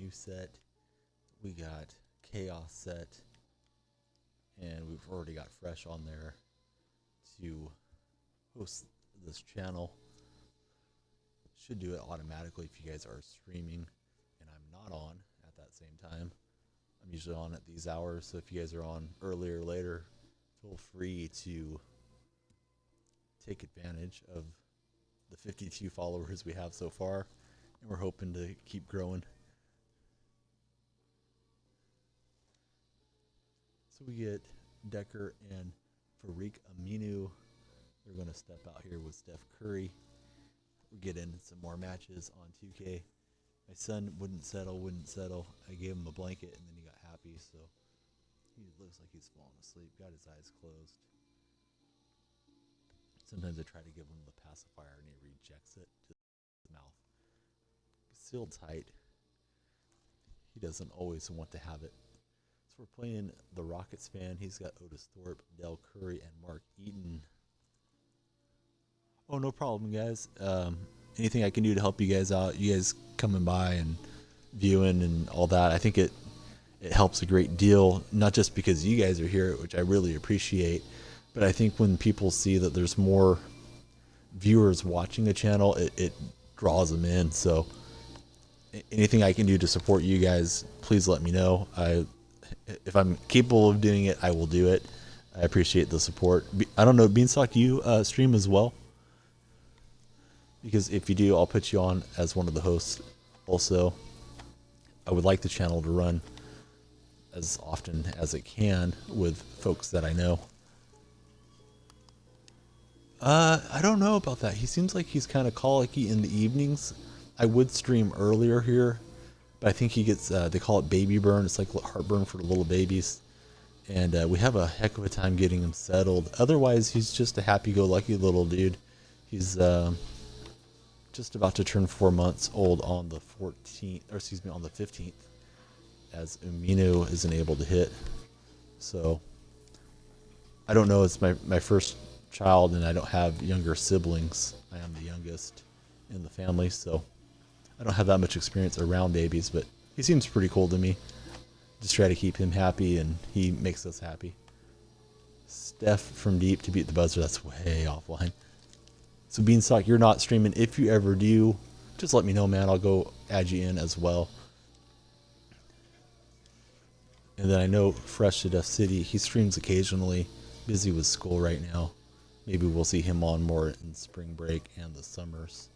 new set. We got Chaos set. And we've already got Fresh on there to host this channel. Should do it automatically if you guys are streaming and I'm not on at that same time. I'm usually on at these hours, so if you guys are on earlier or later, feel free to take advantage of the 52 followers we have so far, and we're hoping to keep growing. So we get Decker and Farik Aminu. They're going to step out here with Steph Curry. We get in some more matches on 2K. My son wouldn't settle. I gave him a blanket, and then he got happy, so he looks like he's falling asleep. Got his eyes closed. Sometimes I try to give him the pacifier, and he rejects it to his mouth. Sealed tight. He doesn't always want to have it. So we're playing the Rockets fan. He's got Otis Thorpe, Del Curry, and Mark Eaton. Oh, no problem, guys. Anything I can do to help you guys out, you guys coming by and viewing and all that, I think it helps a great deal, not just because you guys are here, which I really appreciate, but I think when people see that there's more viewers watching a channel, it draws them in. So anything I can do to support you guys, please let me know. If I'm capable of doing it, I will do it. I appreciate the support. I don't know, Beanstalk, you stream as well? Because if you do, I'll put you on as one of the hosts. Also, I would like the channel to run as often as it can with folks that I know. I don't know about that. He seems like he's kind of colicky in the evenings. I would stream earlier here, but I think he gets, they call it baby burn. It's like heartburn for little babies. And we have a heck of a time getting him settled. Otherwise, he's just a happy-go-lucky little dude. He's just about to turn 4 months old on the 14th, or excuse me, on the 15th, as Umino isn't able to hit. So I don't know. It's my first child, and I don't have younger siblings. I am the youngest in the family, so I don't have that much experience around babies, but he seems pretty cool to me. Just try to keep him happy, and he makes us happy. Steph from deep to beat the buzzer. That's way offline. So Beanstalk, you're not streaming. If you ever do, just let me know, man. I'll go add you in as well. And then I know Fresh to Death City, he streams occasionally. Busy with school right now. Maybe we'll see him on more in spring break and the summers.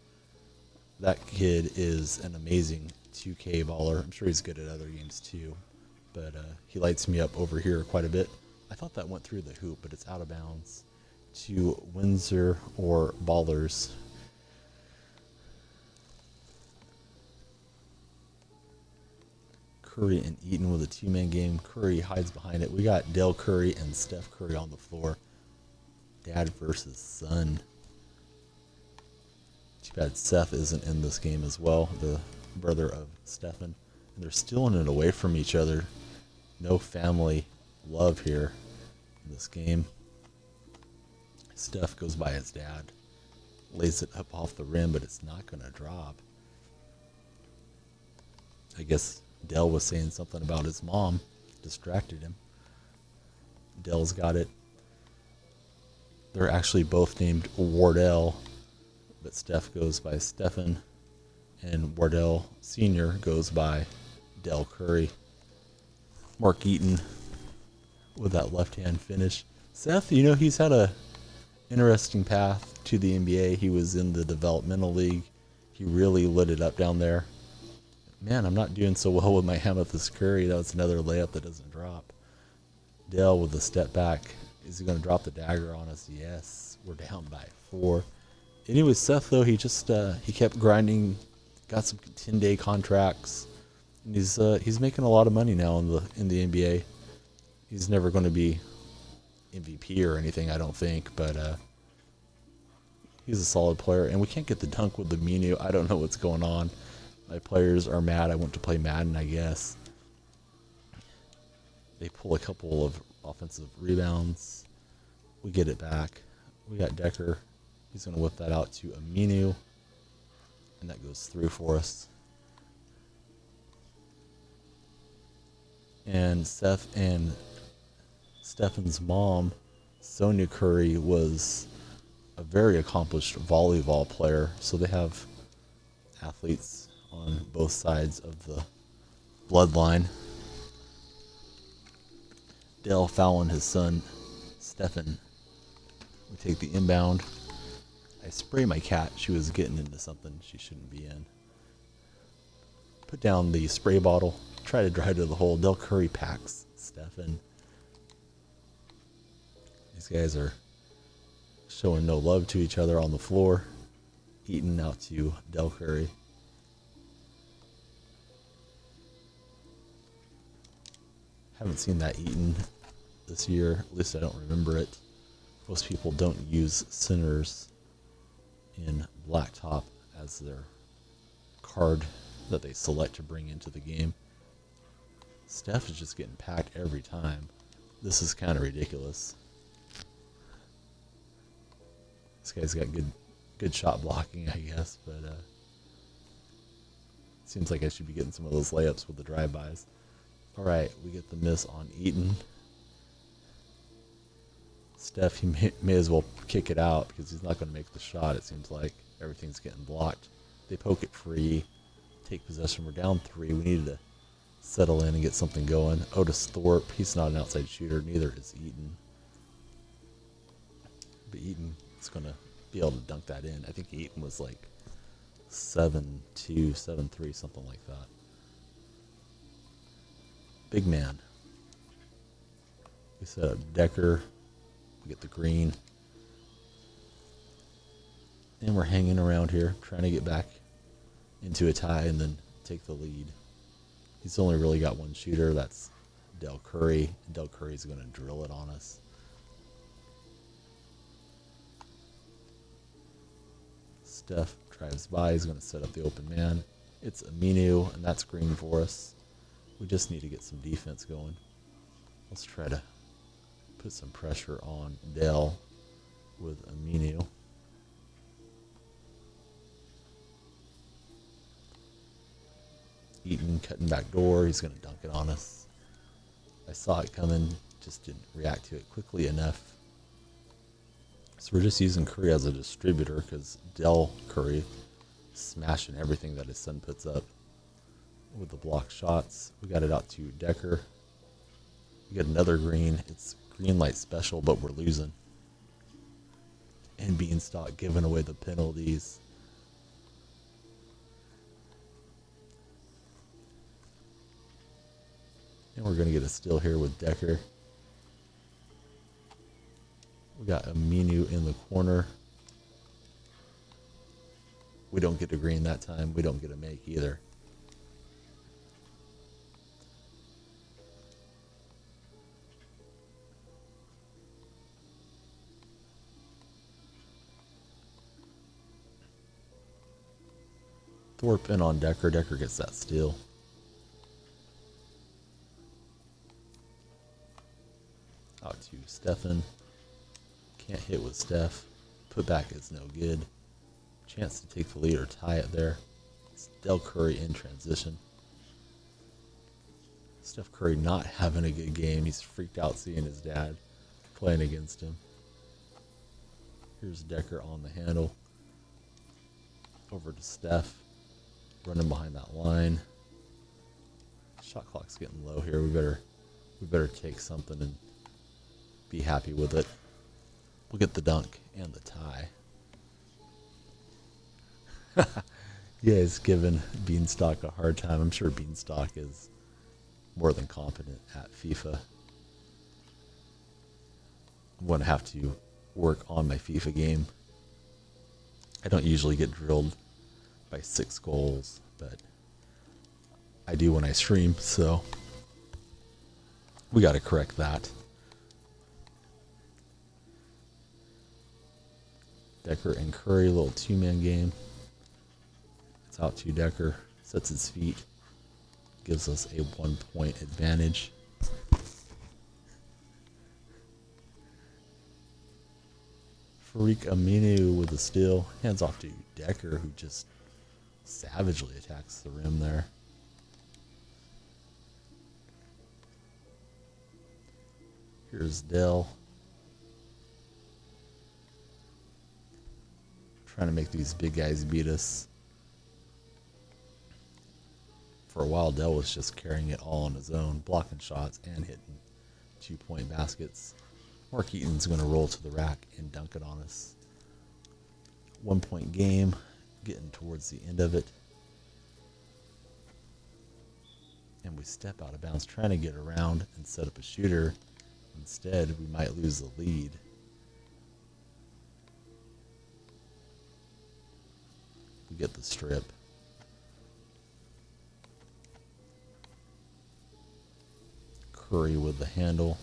That kid is an amazing 2K baller. I'm sure he's good at other games too. But he lights me up over here quite a bit. I thought that went through the hoop, but it's out of bounds to Windsor or Ballers. Curry and Eaton with a two-man game. Curry hides behind it. We got Del Curry and Steph Curry on the floor. Dad versus son. Too bad Seth isn't in this game as well, the brother of Stephen. And they're stealing it away from each other. No family love here in this game. Steph goes by his dad. Lays it up off the rim, but it's not going to drop. I guess Dell was saying something about his mom. Distracted him. Dell's got it. They're actually both named Wardell, but Steph goes by Stephen, and Wardell Sr. goes by Del Curry. Mark Eaton with that left-hand finish. Seth, you know, he's had a interesting path to the NBA. He was in the developmental league. He really lit it up down there. Man, I'm not doing so well with my Amethyst Curry. That was another layup that doesn't drop. Dell with the step back. Is he going to drop the dagger on us? Yes. We're down by 4. Anyway, Seth, though, he just he kept grinding, got some 10-day contracts, and he's making a lot of money now in the NBA. He's never going to be MVP or anything, I don't think, but he's a solid player. And we can't get the dunk with the Minu. I don't know what's going on. My players are mad. I went to play Madden, I guess. They pull a couple of offensive rebounds. We get it back. We got Decker. He's going to whip that out to Aminu. And that goes through for us. And Stefan's mom, Sonia Curry, was a very accomplished volleyball player. So they have athletes on both sides of the bloodline. Dell fouling his son, Stefan. We take the inbound. I spray my cat. She was getting into something she shouldn't be in. Put down the spray bottle. Try to drive to the hole. Del Curry packs Stefan. These guys are showing no love to each other on the floor. Eaton out to Del Curry. Haven't seen that Eaton this year. At least I don't remember it. Most people don't use centers in blacktop as their card that they select to bring into the game. Steph is just getting packed every time. This is kind of ridiculous. This guy's got good shot blocking, I guess, but seems like I should be getting some of those layups with the drive-bys. All right, we get the miss on Eaton. Steph, he may as well kick it out because he's not going to make the shot. It seems like everything's getting blocked. They poke it free, take possession. We're down 3. We needed to settle in and get something going. Otis Thorpe, he's not an outside shooter. Neither is Eaton. But Eaton is going to be able to dunk that in. I think Eaton was like 7-2, 7-3, something like that. Big man. We set up Decker. We get the green. And we're hanging around here, trying to get back into a tie and then take the lead. He's only really got one shooter. That's Del Curry. Del Curry's going to drill it on us. Steph drives by. He's going to set up the open man. It's Aminu, and that's green for us. We just need to get some defense going. Let's try to put some pressure on Dell with Aminu. Eaton cutting back door. He's going to dunk it on us. I saw it coming, just didn't react to it quickly enough. So we're just using Curry as a distributor because Del Curry is smashing everything that his son puts up with the block shots. We got it out to Decker. We got another green. It's green light special, but we're losing. And Beanstalk giving away the penalties. And we're going to get a steal here with Decker. We got Aminu in the corner. We don't get a green that time. We don't get a make either. Thorpe in on Decker. Decker gets that steal. Out to Stefan. Can't hit with Steph. Put back is no good. Chance to take the lead or tie it there. It's Del Curry in transition. Steph Curry not having a good game. He's freaked out seeing his dad playing against him. Here's Decker on the handle. Over to Steph. Running behind that line. Shot clock's getting low here. We better take something and be happy with it. We'll get the dunk and the tie. Yeah, it's giving Beanstalk a hard time. I'm sure Beanstalk is more than competent at FIFA. I'm going to have to work on my FIFA game. I don't usually get drilled by 6 goals, but I do when I stream, so we got to correct that. Decker and Curry, a little 2-man game. It's out to Decker, sets his feet, gives us a 1-point advantage. Farik Aminu with the steal, hands off to Decker, who just savagely attacks the rim there. Here's Dell. Trying to make these big guys beat us. For a while, Dell was just carrying it all on his own, blocking shots and hitting 2-point baskets. Mark Eaton's going to roll to the rack and dunk it on us. 1-point game, getting towards the end of it. And we step out of bounds, trying to get around and set up a shooter. Instead, we might lose the lead. We get the strip. Curry with the handle.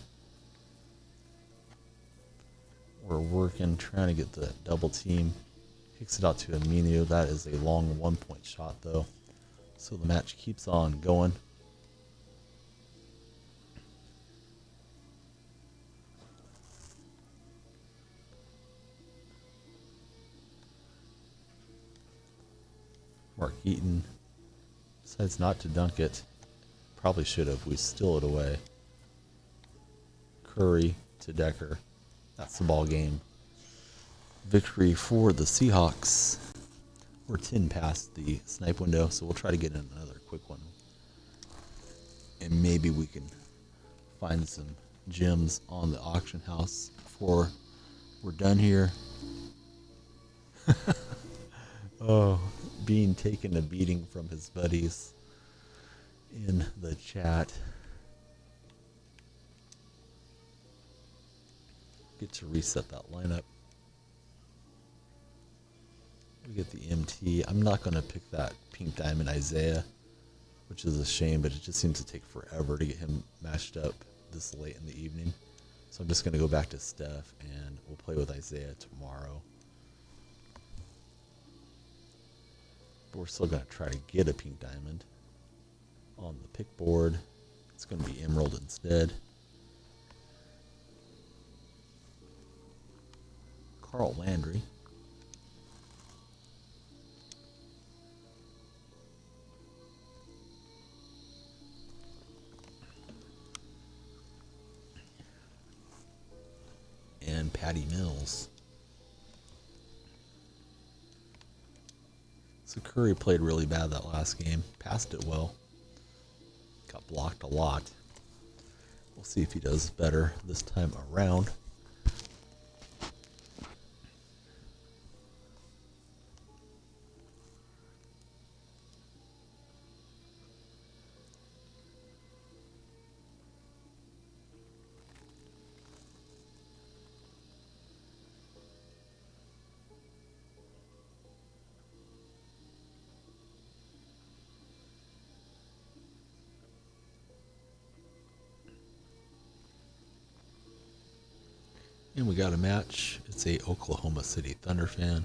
We're working, trying to get the double team. Kicks it out to Aminu. That is a long 1-point shot, though. So the match keeps on going. Mark Eaton decides not to dunk it. Probably should have. We steal it away. Curry to Decker. That's the ball game. Victory for the Seahawks. We're 10 past the snipe window, so we'll try to get in another quick one. And maybe we can find some gems on the auction house before we're done here. Oh, Bean taking a beating from his buddies in the chat. Get to reset that lineup. We get the MT. I'm not going to pick that pink diamond Isaiah, which is a shame, but it just seems to take forever to get him matched up this late in the evening. So I'm just going to go back to Steph, and we'll play with Isaiah tomorrow. But we're still going to try to get a pink diamond on the pick board. It's going to be emerald instead. Carl Landry. And Patty Mills. So Curry played really bad that last game. Passed it well. Got blocked a lot. We'll see if he does better this time around. And we got a match. It's a Oklahoma City Thunder fan.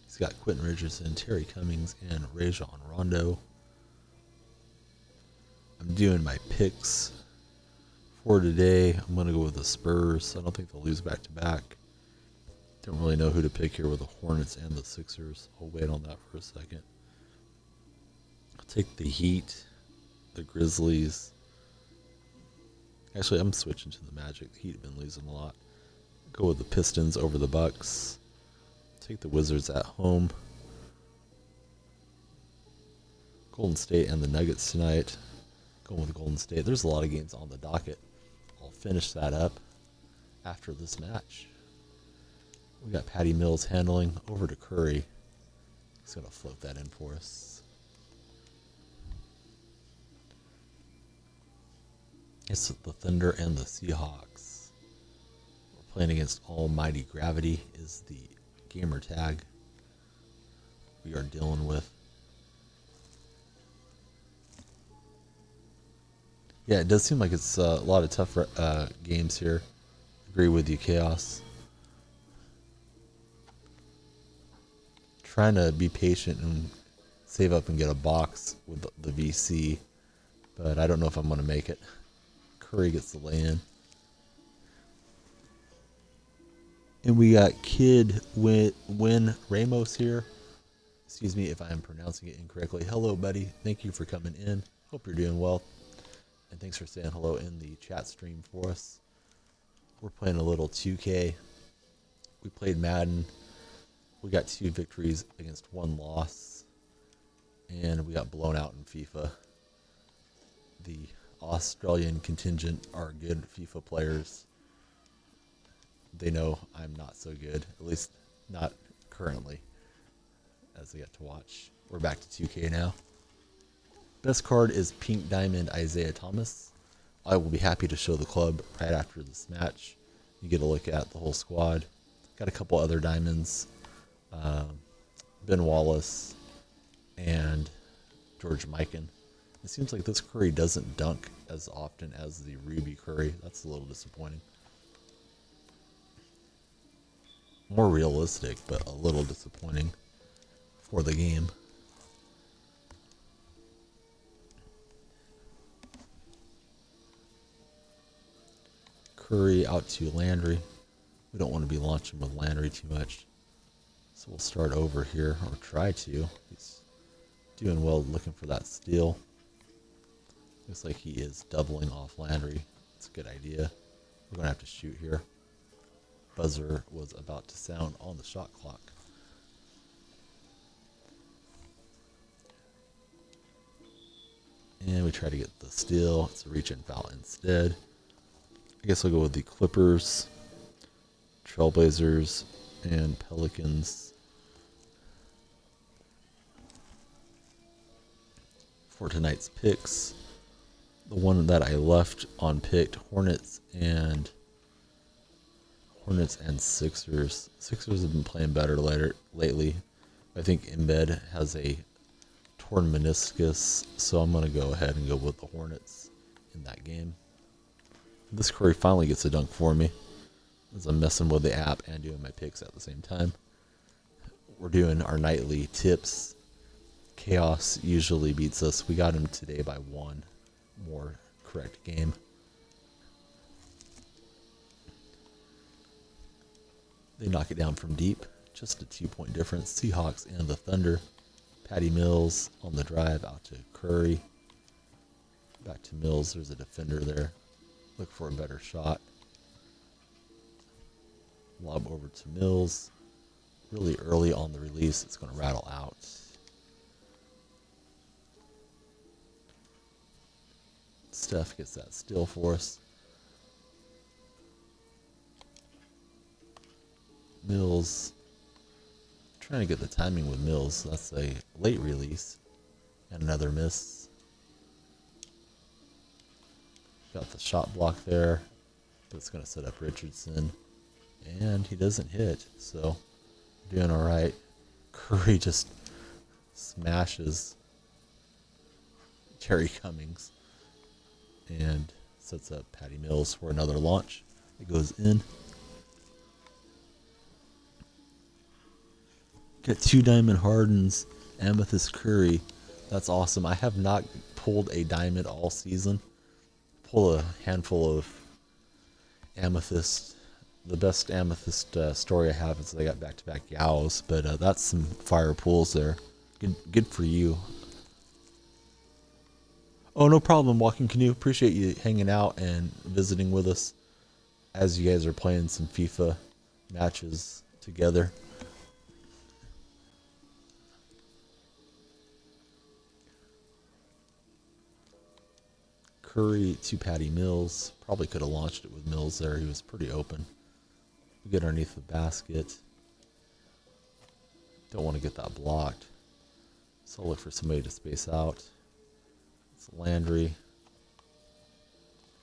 He's got Quentin Richardson, Terry Cummings, and Rajon Rondo. I'm doing my picks for today. I'm going to go with the Spurs. I don't think they'll lose back-to-back. Don't really know who to pick here with the Hornets and the Sixers. I'll wait on that for a second. I'll take the Heat, the Grizzlies. Actually, I'm switching to the Magic. The Heat have been losing a lot. Go with the Pistons over the Bucks. Take the Wizards at home. Golden State and the Nuggets tonight. Going with Golden State. There's a lot of games on the docket. I'll finish that up after this match. We got Patty Mills handling over to Curry. He's going to float that in for us. It's the Thunder and the Seahawks. We're playing against Almighty Gravity is the gamer tag we are dealing with. Yeah, it does seem like it's a lot of tough games here. Agree with you, Chaos. Trying to be patient and save up and get a box with the VC, but I don't know if I'm going to make it. Curry gets the lay-in. And we got Kid Win Ramos here. Excuse me if I am pronouncing it incorrectly. Hello, buddy. Thank you for coming in. Hope you're doing well. And thanks for saying hello in the chat stream for us. We're playing a little 2K. We played Madden. We got 2 victories against 1 loss. And we got blown out in FIFA. The Australian contingent are good FIFA players. They know I'm not so good, at least not currently, as they get to watch. We're back to 2K now. Best card is Pink Diamond Isaiah Thomas. I will be happy to show the club right after this match. You get a look at the whole squad. Got a couple other diamonds. Ben Wallace and George Mikan. It seems like this Curry doesn't dunk as often as the Ruby Curry. That's a little disappointing. More realistic, but a little disappointing for the game. Curry out to Landry. We don't want to be launching with Landry too much. So we'll start over here, or try to. He's doing well looking for that steal. Looks like he is doubling off Landry. That's a good idea. We're going to have to shoot here. Buzzer was about to sound on the shot clock. And we try to get the steal. It's a reach and foul instead. I guess I'll go with the Clippers, Trailblazers, and Pelicans. For tonight's picks, the one that I left unpicked, Hornets and Sixers. Sixers have been playing better lately. I think Embed has a torn meniscus, so I'm going to go ahead and go with the Hornets in that game. This Curry finally gets a dunk for me, as I'm messing with the app and doing my picks at the same time. We're doing our nightly tips. Chaos usually beats us. We got him today by 1 more correct game. They knock it down from deep. Just a 2-point difference. Seahawks and the Thunder. Patty Mills on the drive out to Curry. Back to Mills. There's a defender there. Look for a better shot. Lob over to Mills. Really early on the release. It's going to rattle out. Steph gets that steal for us. Mills. Trying to get the timing with Mills. That's a late release. And another miss. Got the shot block there. But it's going to set up Richardson. And he doesn't hit. So, doing alright. Curry just smashes Terry Cummings. And sets up Patty Mills for another launch. It goes in. Got 2 Diamond Hardens, Amethyst Curry. That's awesome. I have not pulled a diamond all season. Pull a handful of Amethyst. The best Amethyst story I have is I got back-to-back Yows, but that's some fire pulls there. Good for you. Oh, no problem, Walking Canoe. Appreciate you hanging out and visiting with us as you guys are playing some FIFA matches together. Curry to Patty Mills. Probably could have launched it with Mills there. He was pretty open. We get underneath the basket. Don't want to get that blocked. So I'll look for somebody to space out. It's Landry.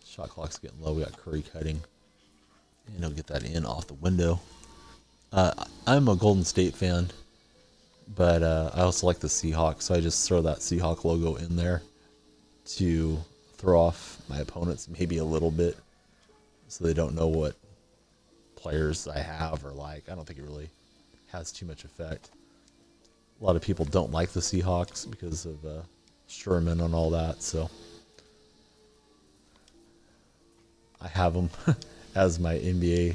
Shot clock's getting low. We got Curry cutting. And he'll get that in off the window. I'm a Golden State fan, but I also like the Seahawks, so I just throw that Seahawk logo in there to throw off my opponents maybe a little bit so they don't know what players I have or like. I don't think it really has too much effect. A lot of people don't like the Seahawks because of Sherman and all that, so I have them as my NBA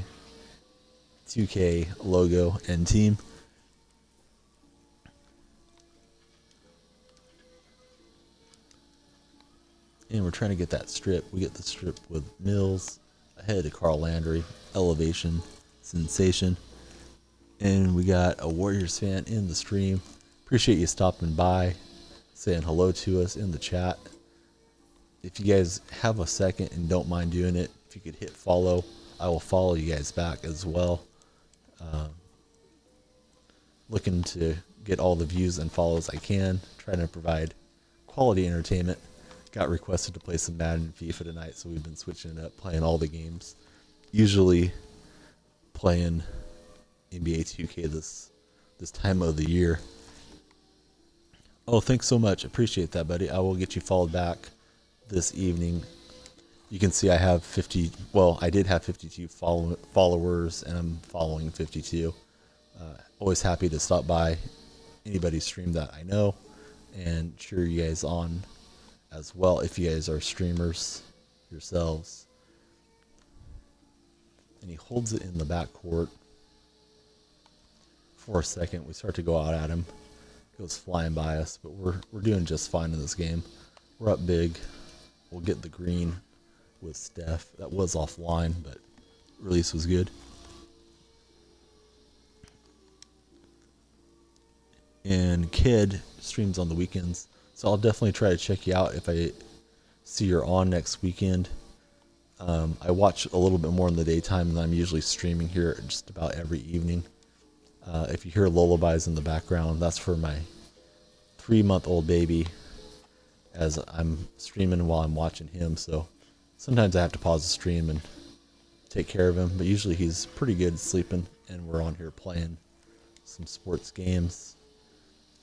2K logo and team. And we're trying to get that strip. We get the strip with Mills, ahead to Carl Landry, Elevation, Sensation. And we got a Warriors fan in the stream. Appreciate you stopping by, saying hello to us in the chat. If you guys have a second and don't mind doing it, if you could hit follow, I will follow you guys back as well. Looking to get all the views and follows I can, trying to provide quality entertainment. Got requested to play some Madden and FIFA tonight, so we've been switching it up, playing all the games. Usually playing NBA2K this time of the year. Oh, thanks so much. Appreciate that, buddy. I will get you followed back this evening. You can see I have 50, well, I did have 52 followers, and I'm following 52. Always happy to stop by anybody's stream that I know and cheer you guys on as well if you guys are streamers yourselves. And he holds it in the back court for a second. We start to go out at him. Goes flying by us, but we're doing just fine in this game. We're up big. We'll get the green with Steph. That was offline, but release was good. And Kid streams on the weekends, so I'll definitely try to check you out if I see you're on next weekend. I watch a little bit more in the daytime, and I'm usually streaming here just about every evening. If you hear lullabies in the background, that's for my 3-month-old baby, as I'm streaming while I'm watching him. So sometimes I have to pause the stream and take care of him, but usually he's pretty good at sleeping, and we're on here playing some sports games.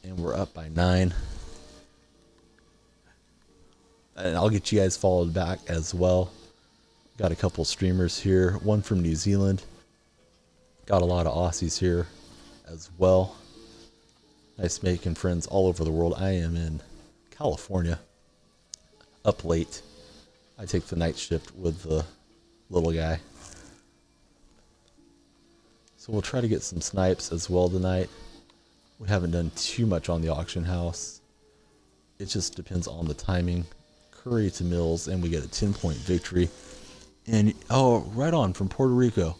And we're up by 9. And I'll get you guys followed back as well. Got a couple streamers here. One from New Zealand. Got a lot of Aussies here as well. Nice making friends all over the world. I am in California. Up late. I take the night shift with the little guy. So we'll try to get some snipes as well tonight. We haven't done too much on the auction house. It just depends on the timing. Curry to Mills, and we get a 10-point victory. And, oh, right on from Puerto Rico.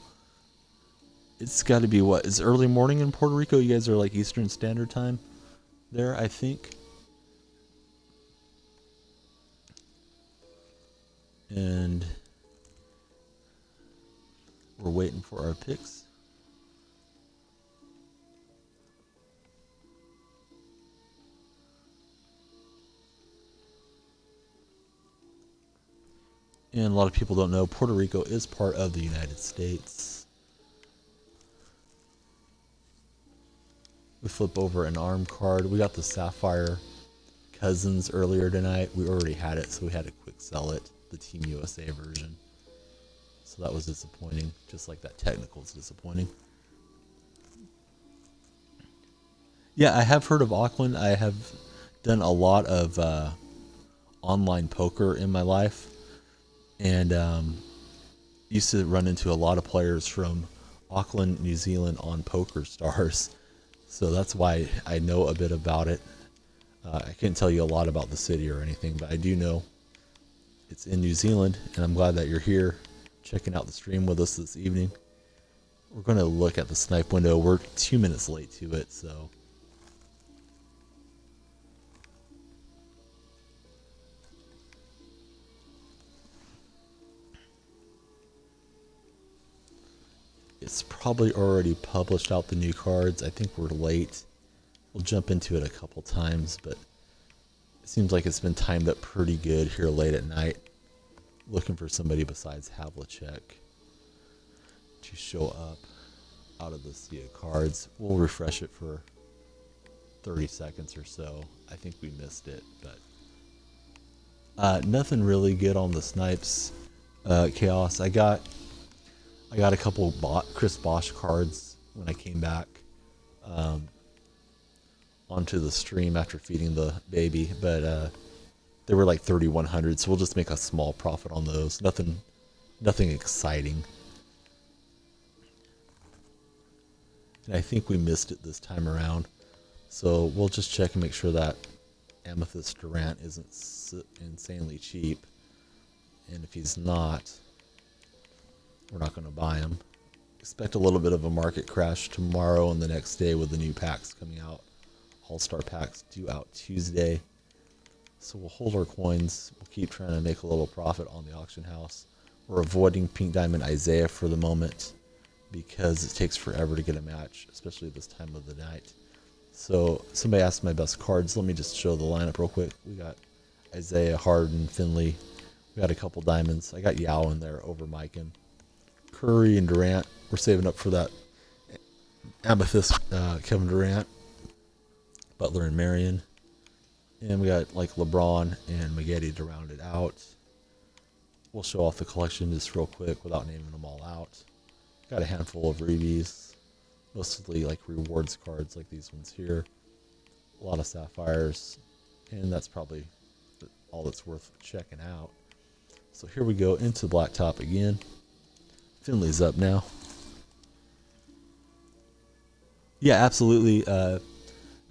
It's got to be, what, it's early morning in Puerto Rico? You guys are like Eastern Standard Time there, I think. And we're waiting for our picks. And a lot of people don't know, Puerto Rico is part of the United States. We flip over an arm card. We got the Sapphire Cousins earlier tonight. We already had it, so we had to quick sell it, the Team USA version. So that was disappointing, just like that technical is disappointing. Yeah, I have heard of Auckland. I have done a lot of online poker in my life. And used to run into a lot of players from Auckland, New Zealand on Poker Stars. So that's why I know a bit about it. I can't tell you a lot about the city or anything, but I do know it's in New Zealand, and I'm glad that you're here checking out the stream with us this evening. We're going to look at the snipe window. We're 2 minutes late to it, so... It's probably already published out the new cards. I think we're late. We'll jump into it a couple times, but it seems like it's been timed up pretty good here late at night. Looking for somebody besides Havlicek to show up out of the sea of cards. We'll refresh it for 30 seconds or so. I think we missed it, but nothing really good on the snipes. Chaos. I got a couple Chris Bosch cards when I came back onto the stream after feeding the baby, but they were like 3,100, so we'll just make a small profit on those. Nothing exciting. And I think we missed it this time around, so we'll just check and make sure that Amethyst Durant isn't insanely cheap. And if he's not, we're not going to buy him. Expect a little bit of a market crash tomorrow and the next day with the new packs coming out. All-Star packs due out Tuesday. So we'll hold our coins. We'll keep trying to make a little profit on the auction house. We're avoiding Pink Diamond Isaiah for the moment because it takes forever to get a match, especially this time of the night. So somebody asked my best cards. Let me just show the lineup real quick. We got Isaiah, Harden, Finley. We got a couple diamonds. I got Yao in there over Mikan. Curry and Durant. We're saving up for that Amethyst Kevin Durant. Butler and Marion. And we got like LeBron and Maggette to round it out. We'll show off the collection just real quick without naming them all out. Got a handful of Reeves. Mostly like rewards cards like these ones here. A lot of sapphires. And that's probably all that's worth checking out. So here we go into Blacktop again. Finley's up now. Yeah, absolutely.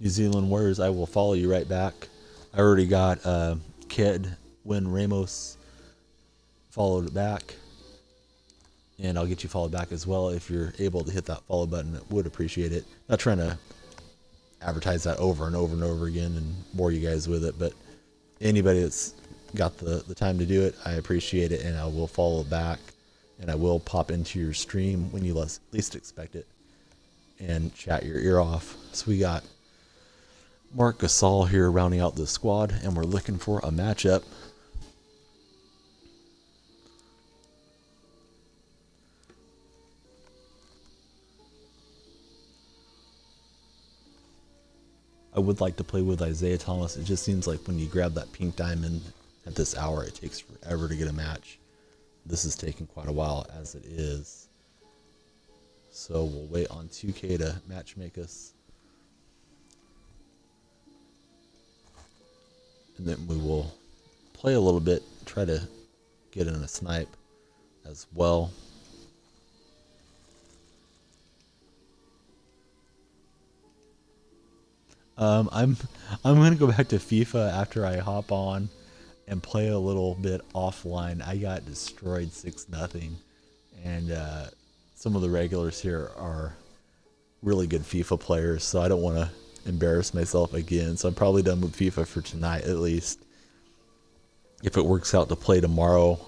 New Zealand Warriors, I will follow you right back. I already got Ked when Ramos followed back. And I'll get you followed back as well if you're able to hit that follow button. I would appreciate it. Not trying to advertise that over and over and over again and bore you guys with it, but anybody that's got the time to do it, I appreciate it, and I will follow back, and I will pop into your stream when you least expect it and chat your ear off. So we got Marc Gasol here rounding out the squad, and we're looking for a matchup. I would like to play with Isaiah Thomas. It just seems like when you grab that pink diamond at this hour, it takes forever to get a match. This is taking quite a while as it is. So we'll wait on 2K to match make us. And then we will play a little bit, try to get in a snipe as well. I'm gonna go back to FIFA after I hop on and play a little bit offline. I got destroyed 6-0, and some of the regulars here are really good FIFA players, so I don't want to embarrass myself again. So I'm probably done with FIFA for tonight at least. If it works out to play tomorrow,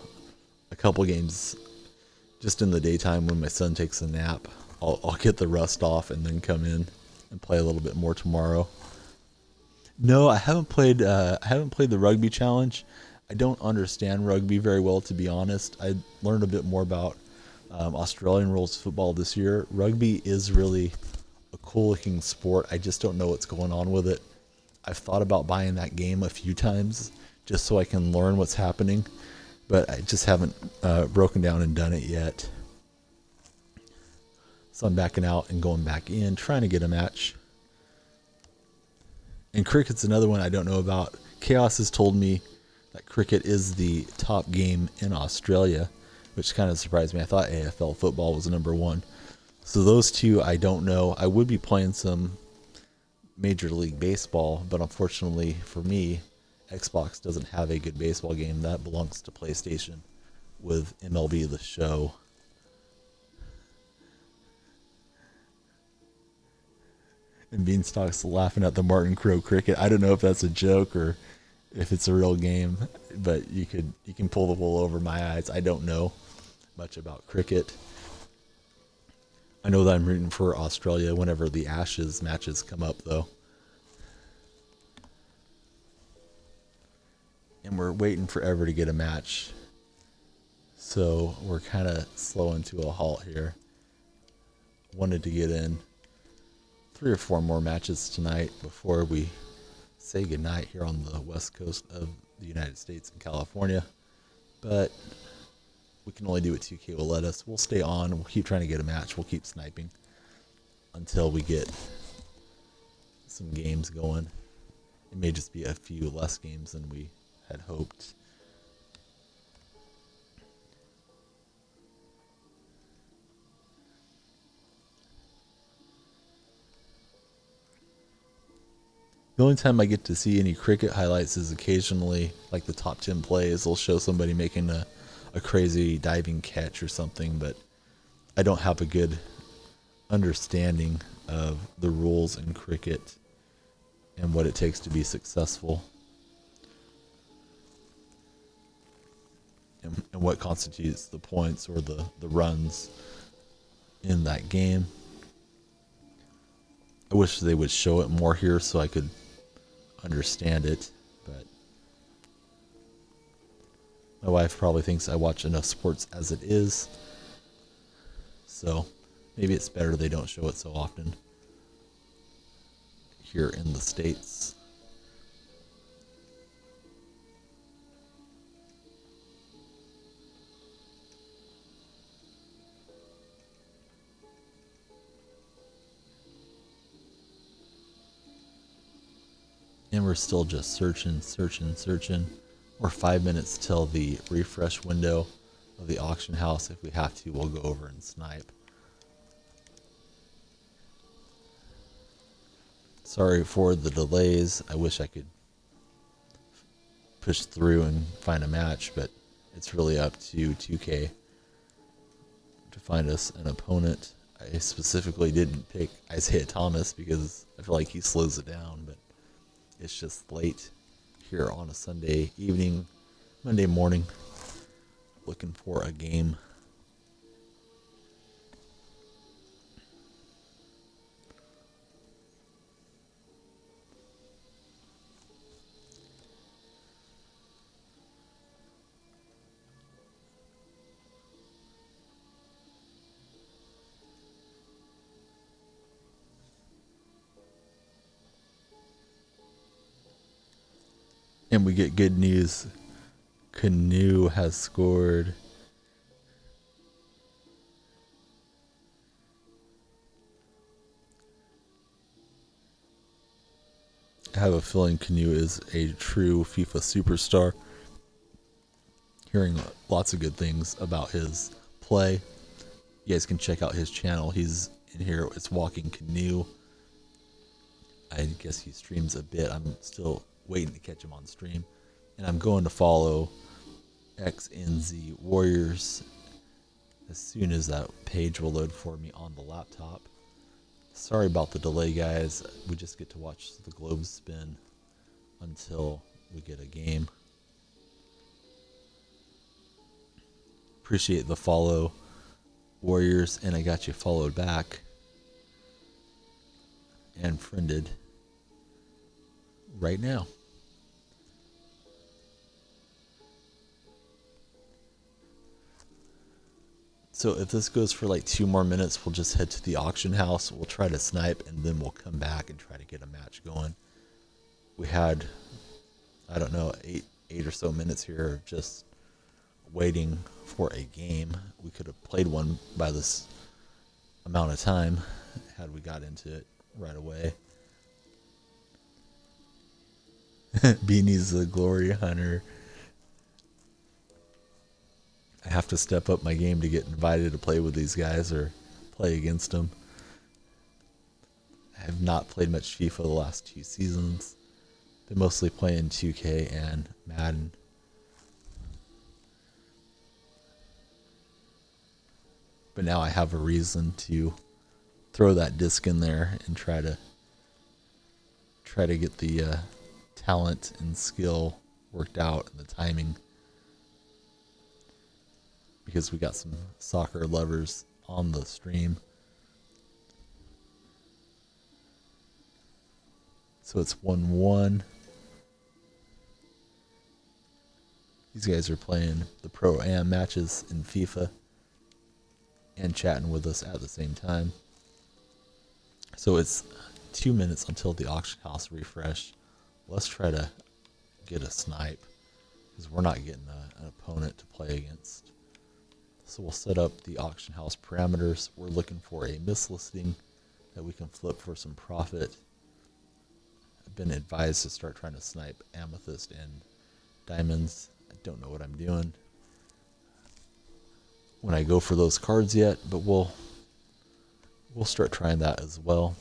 a couple games just in the daytime when my son takes a nap, I'll get the rust off and then come in and play a little bit more tomorrow. No, I haven't played the rugby challenge. I don't understand rugby very well, to be honest. I learned a bit more about Australian rules football this year. Rugby is really a cool looking sport. I just don't know what's going on with it. I've thought about buying that game a few times just so I can learn what's happening, but I just haven't broken down and done it yet. So I'm backing out and going back in, trying to get a match. And cricket's another one I don't know about. Chaos has told me that cricket is the top game in Australia, which kind of surprised me. I thought AFL football was number one. So those two I don't know. I would be playing some Major League Baseball, but unfortunately for me, Xbox doesn't have a good baseball game. That belongs to PlayStation with MLB The Show. And Beanstalk's laughing at the Martin Crow cricket. I don't know if that's a joke or if it's a real game, but you can pull the wool over my eyes. I don't know much about cricket. I know that I'm rooting for Australia whenever the Ashes matches come up, though. And we're waiting forever to get a match. So we're kind of slowing to a halt here. Wanted to get in 3 or 4 more matches tonight before we say goodnight here on the west coast of the United States and California. But we can only do what 2K will let us. We'll stay on. We'll keep trying to get a match. We'll keep sniping until we get some games going. It may just be a few less games than we had hoped. The only time I get to see any cricket highlights is occasionally, like the top 10 plays. They'll show somebody making a crazy diving catch or something, but I don't have a good understanding of the rules in cricket and what it takes to be successful, and what constitutes the points or the runs in that game. I wish they would show it more here so I could understand it, but my wife probably thinks I watch enough sports as it is, so maybe it's better they don't show it so often here in the States. And we're still just searching. We're 5 minutes till the refresh window of the auction house. If we have to, we'll go over and snipe. Sorry for the delays. I wish I could push through and find a match, but it's really up to 2K to find us an opponent. I specifically didn't pick Isaiah Thomas because I feel like he slows it down, but it's just late here on a Sunday evening, Monday morning, looking for a game. And we get good news. Canoe has scored. I have a feeling Canoe is a true FIFA superstar. Hearing lots of good things about his play. You guys can check out his channel. He's in here. It's Walking Canoe. I guess he streams a bit. I'm still waiting to catch him on stream. And I'm going to follow XNZ Warriors as soon as that page will load for me on the laptop. Sorry about the delay, guys. We just get to watch the globe spin until we get a game. Appreciate the follow, Warriors, and I got you followed back and friended right now. So if this goes for like 2 more minutes, we'll just head to the auction house. We'll try to snipe, and then we'll come back and try to get a match going. We had, I don't know, eight or so minutes here of just waiting for a game. We could have played one by this amount of time had we got into it right away. Beanie's the glory hunter. I have to step up my game to get invited to play with these guys or play against them. I have not played much FIFA the last 2 seasons. Been mostly playing 2K and Madden. But now I have a reason to throw that disc in there and try to get the talent and skill worked out and the timing. Because we got some soccer lovers on the stream. So it's 1-1. These guys are playing the Pro-Am matches in FIFA and chatting with us at the same time. So it's 2 minutes until the auction house refresh. Let's try to get a snipe because we're not getting an opponent to play against. So we'll set up the auction house parameters. We're looking for a mislisting that we can flip for some profit. I've been advised to start trying to snipe amethyst and diamonds. I don't know what I'm doing when I go for those cards yet, but we'll start trying that as well.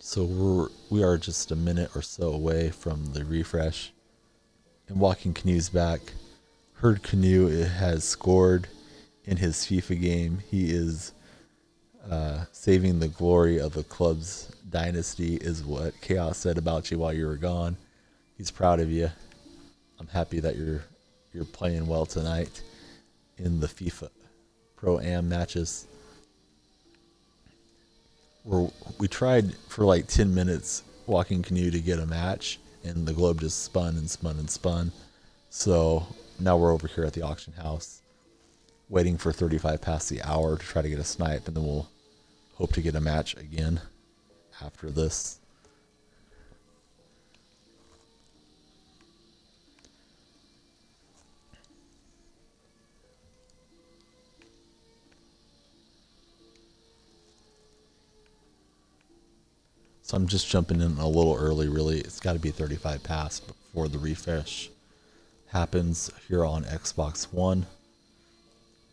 So we are just a minute or so away from the refresh. And Walking Canoe's back. Heard Canoe has scored in his FIFA game. He is saving the glory of the club's dynasty, is what Chaos said about you while you were gone. He's proud of you. I'm happy that you're playing well tonight in the FIFA Pro-Am matches. We tried for like 10 minutes Walking Canoe to get a match, and the globe just spun and spun and spun. So now we're over here at the auction house waiting for 35 past the hour to try to get a snipe, and then we'll hope to get a match again after this. So I'm just jumping in a little early, really. It's got to be 35 past before the refresh happens here on Xbox One.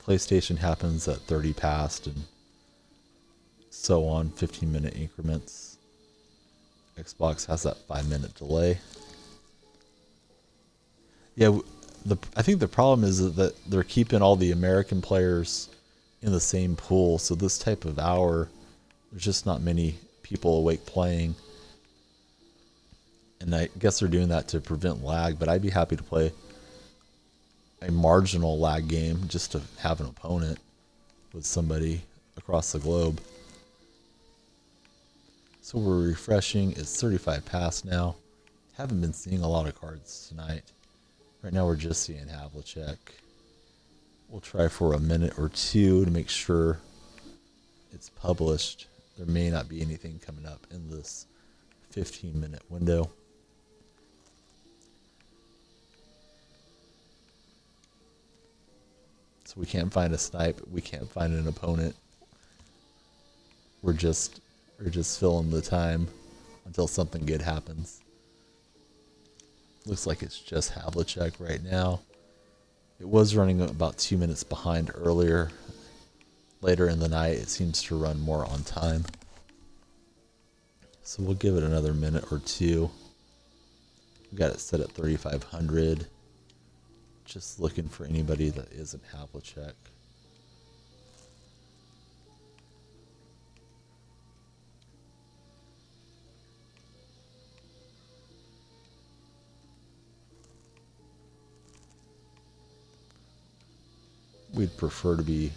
PlayStation happens at 30 past and so on, 15-minute increments. Xbox has that 5-minute delay. Yeah, I think the problem is that they're keeping all the American players in the same pool. So this type of hour, there's just not many people awake playing. And I guess they're doing that to prevent lag, but I'd be happy to play a marginal lag game just to have an opponent with somebody across the globe. So we're refreshing. It's 35 past now. Haven't been seeing a lot of cards tonight. Right now we're just seeing Havlicek. We'll try for a minute or two to make sure it's published. There may not be anything coming up in this 15-minute window. So we can't find a snipe. We can't find an opponent. We're just filling the time until something good happens. Looks like it's just Havlicek right now. It was running about 2 minutes behind earlier. Later in the night, it seems to run more on time. So we'll give it another minute or two. We got it set at 3,500. Just looking for anybody that isn't Havlicek. We'd prefer to be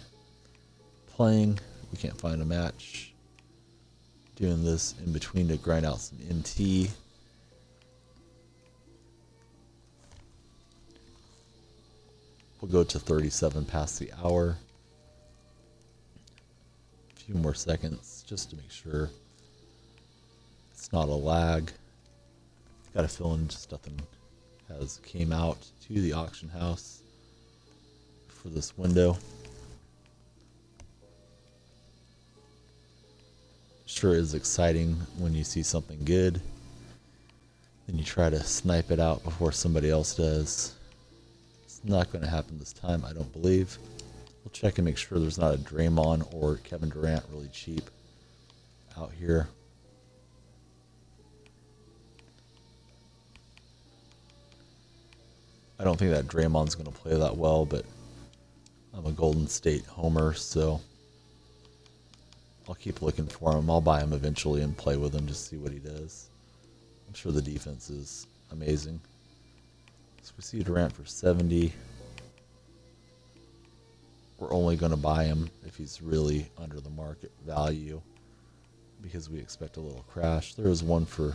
playing. We can't find a match. Doing this in between to grind out some MT. We'll go to 37 past the hour. A few more seconds just to make sure it's not a lag. Got a feeling just nothing came out to the auction house for this window. Sure is exciting when you see something good. Then you try to snipe it out before somebody else does. It's not going to happen this time, I don't believe. We'll check and make sure there's not a Draymond or Kevin Durant really cheap out here. I don't think that Draymond's going to play that well, but I'm a Golden State homer, so I'll keep looking for him. I'll buy him eventually and play with him just to see what he does. I'm sure the defense is amazing. So we see Durant for 70. We're only going to buy him if he's really under the market value because we expect a little crash. There is one for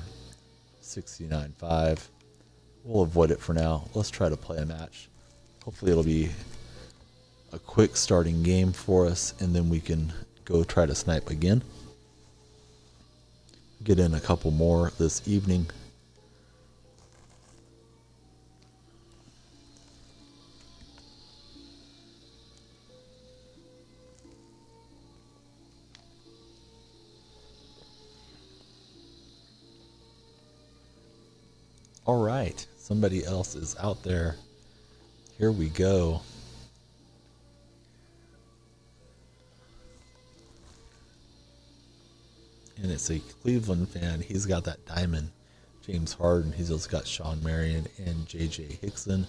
69.5. We'll avoid it for now. Let's try to play a match. Hopefully it'll be a quick starting game for us, and then we can go try to snipe again. Get in a couple more this evening. All right, somebody else is out there. Here we go. and it's a Cleveland fan. He's got that diamond, James Harden. He's also got Sean Marion and J.J. Hickson.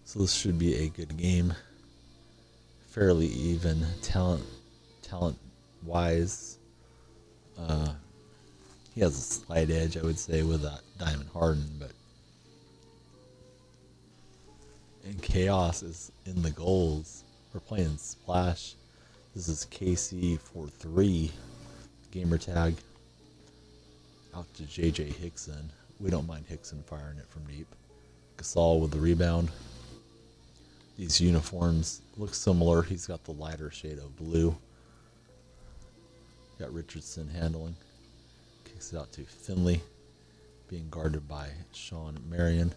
So this should be a good game. Fairly even talent-wise. He has a slight edge, I would say, with that Diamond Harden, but and Chaos is in the goals. We're playing Splash. This is KC43 gamer tag out to JJ Hickson. We don't mind Hickson firing it from deep. Gasol with the rebound. These uniforms look similar. He's got the lighter shade of blue. Got Richardson handling. Kicks it out to Finley, being guarded by Sean Marion.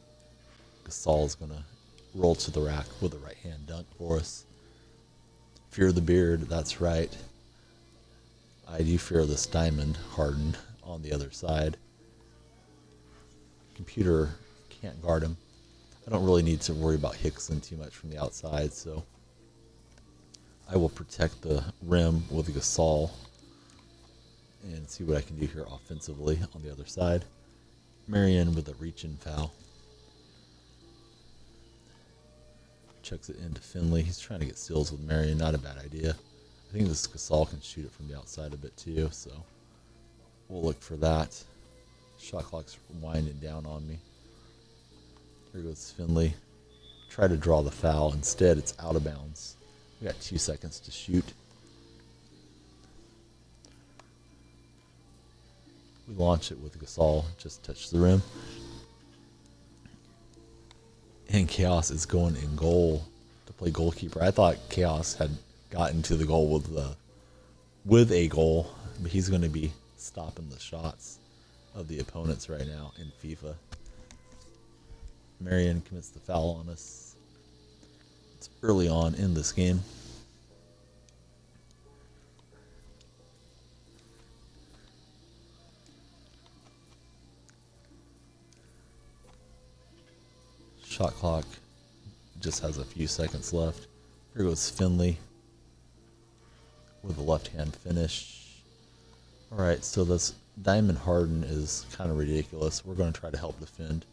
Gasol's going to roll to the rack with a right-hand dunk for us. Fear the beard, that's right. I do fear this Diamond Harden on the other side. Computer can't guard him. I don't really need to worry about Hickson too much from the outside, so I will protect the rim with Gasol and see what I can do here offensively on the other side. Marion with a reach-in foul. Checks it into Finley. He's trying to get steals with Marion. Not a bad idea. I think this Gasol can shoot it from the outside a bit too, so we'll look for that. Shot clock's winding down on me. Here goes Finley. Try to draw the foul. Instead, it's out of bounds. We got 2 seconds to shoot. We launch it with Gasol. Just touch the rim. And Chaos is going in goal to play goalkeeper. I thought Chaos had gotten to the goal with a goal, but he's going to be stopping the shots of the opponents right now in FIFA. Marion commits the foul on us. It's early on in this game. Shot clock just has a few seconds left. Here goes Finley with a left-hand finish. All right, so this Diamond Harden is kind of ridiculous. We're going to try to help defend.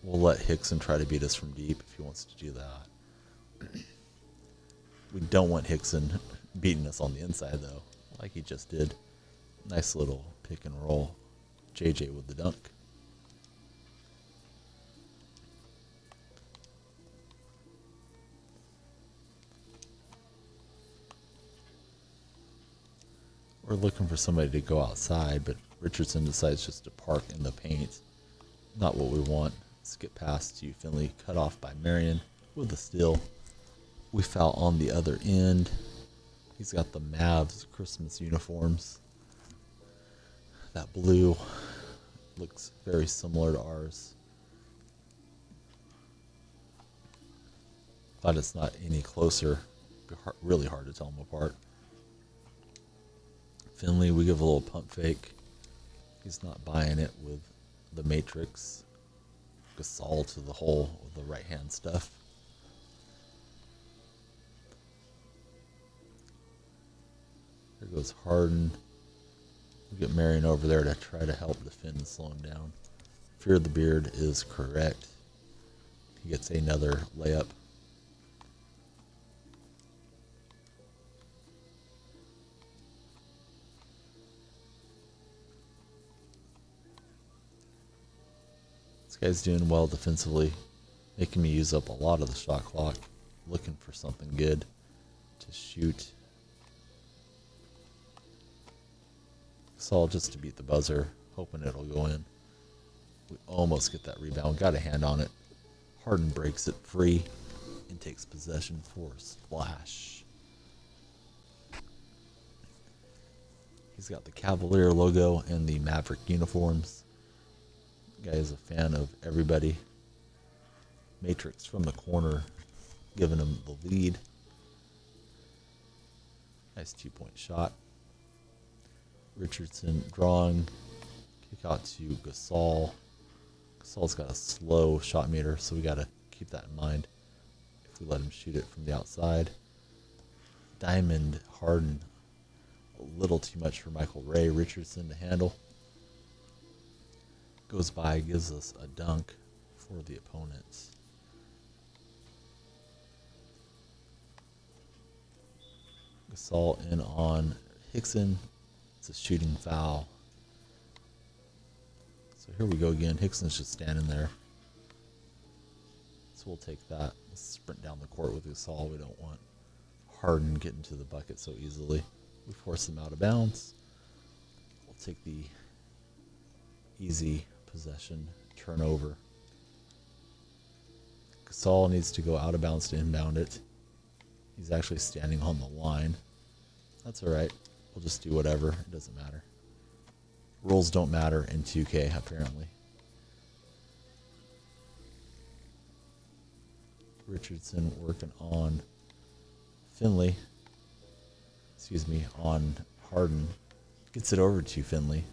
We'll let Hickson try to beat us from deep if he wants to do that. We don't want Hickson beating us on the inside, though, like he just did. Nice little pick and roll. JJ with the dunk. We're looking for somebody to go outside, but Richardson decides just to park in the paint. Not what we want. Skip pass to Finley, cut off by Marion with the steal. We foul on the other end. He's got the Mavs Christmas uniforms. That blue looks very similar to ours. But it's not any closer. Really hard to tell them apart. Finley, we give a little pump fake. He's not buying it with the Matrix. Gasol to the hole with the right hand stuff. Here goes Harden. We get Marion over there to try to help defend and slow him down. Fear the beard is correct. He gets another layup. Guy's doing well defensively, making me use up a lot of the shot clock, looking for something good to shoot. Gasol just to beat the buzzer, hoping it'll go in. We almost get that rebound, got a hand on it. Harden breaks it free and takes possession for Splash. He's got the Cavalier logo and the Maverick uniforms. Guy is a fan of everybody. Matrix from the corner, giving him the lead. Nice 2-point shot. Richardson drawing. Kick out to Gasol. Gasol's got a slow shot meter, so we got to keep that in mind if we let him shoot it from the outside. Diamond Harden a little too much for Michael Ray Richardson to handle. Goes by, gives us a dunk for the opponents. Gasol in on Hickson. It's a shooting foul. So here we go again. Hickson's just standing there. So we'll take that. Let's sprint down the court with Gasol. We don't want Harden getting to the bucket so easily. We force him out of bounds. We'll take the easy possession turnover. Gasol needs to go out of bounds to inbound it. He's actually standing on the line. That's alright. We'll just do whatever. It doesn't matter. Rules don't matter in 2K, apparently. Richardson working on Finley. Excuse me, on Harden. Gets it over to Finley.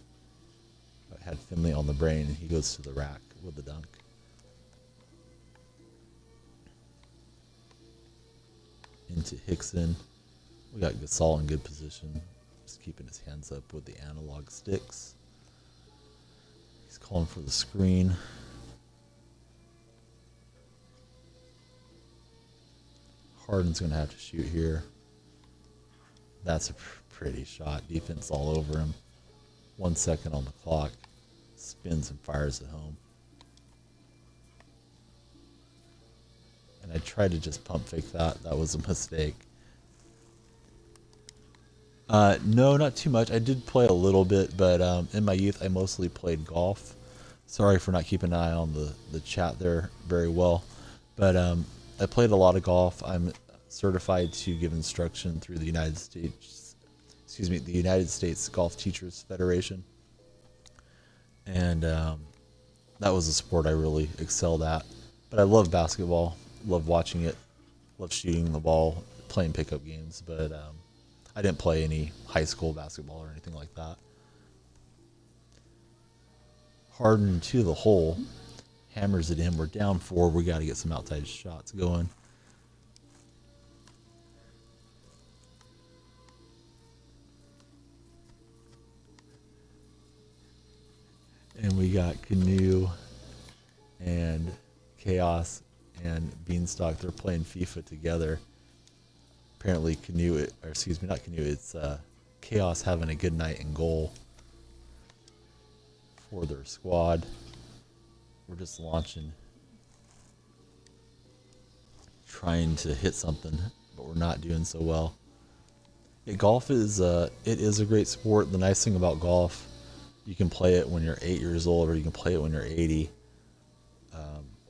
I had Finley on the brain, and he goes to the rack with the dunk. Into Hickson. We got Gasol in good position. Just keeping his hands up with the analog sticks. He's calling for the screen. Harden's going to have to shoot here. That's a pretty shot. Defense all over him. 1 second on the clock. Spins and fires it home. And I tried to just pump fake that. That was a mistake. No, not too much. I did play a little bit, but in my youth, I mostly played golf. Sorry for not keeping an eye on the chat there very well. But I played a lot of golf. I'm certified to give instruction through the United States Golf Teachers Federation. And that was a sport I really excelled at. But I love basketball. Love watching it. Love shooting the ball, playing pickup games. But I didn't play any high school basketball or anything like that. Harden to the hole. Hammers it in. We're down 4. We got to get some outside shots going. And we got Canoe and Chaos and Beanstalk. They're playing FIFA together. Apparently it's Chaos having a good night in goal for their squad. We're just launching, trying to hit something, but we're not doing so well. Yeah, golf is it is a great sport. The nice thing about golf, you can play it when you're 8 years old, or you can play it when you're 80.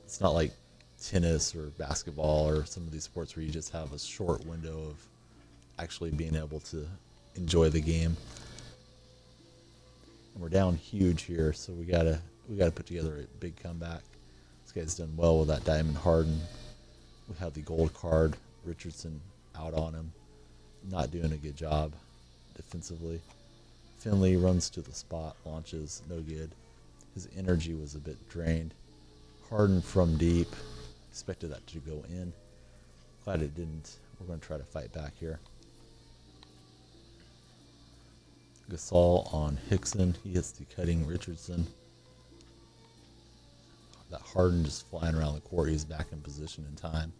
It's not like tennis or basketball or some of these sports where you just have a short window of actually being able to enjoy the game. And we're down huge here, so we gotta put together a big comeback. This guy's done well with that diamond Harden. We have the gold card. Richardson out on him, not doing a good job defensively. Finley runs to the spot, launches, no good. His energy was a bit drained. Harden from deep. Expected that to go in. Glad it didn't. We're going to try to fight back here. Gasol on Hickson. He hits the cutting Richardson. That Harden just flying around the court. He's back in position in time.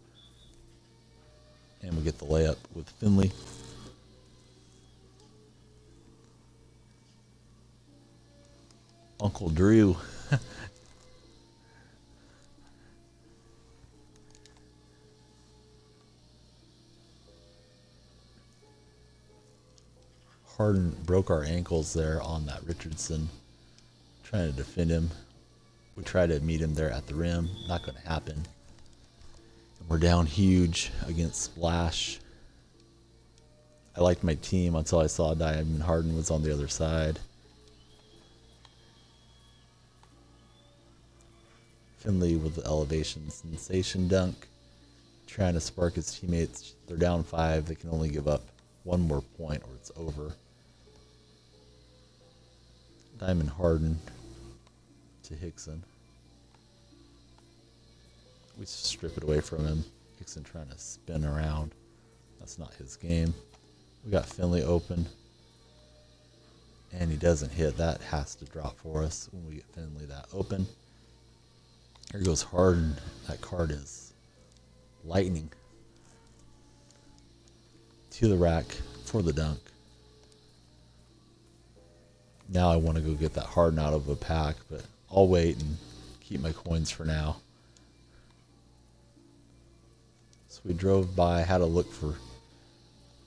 And we get the layup with Finley. Uncle Drew. Harden broke our ankles there on that Richardson. Trying to defend him. We try to meet him there at the rim. Not going to happen. And we're down huge against Splash. I liked my team until I saw Diamond Harden was on the other side. Finley with the elevation sensation dunk. Trying to spark his teammates. They're down 5. They can only give up one more point or it's over. Diamond Harden to Hickson. We strip it away from him. Hickson trying to spin around. That's not his game. We got Finley open. And he doesn't hit. That has to drop for us when we get Finley that open. Here goes Harden. That card is lightning. To the rack for the dunk. Now I want to go get that Harden out of a pack, but I'll wait and keep my coins for now. So we drove by, had a look for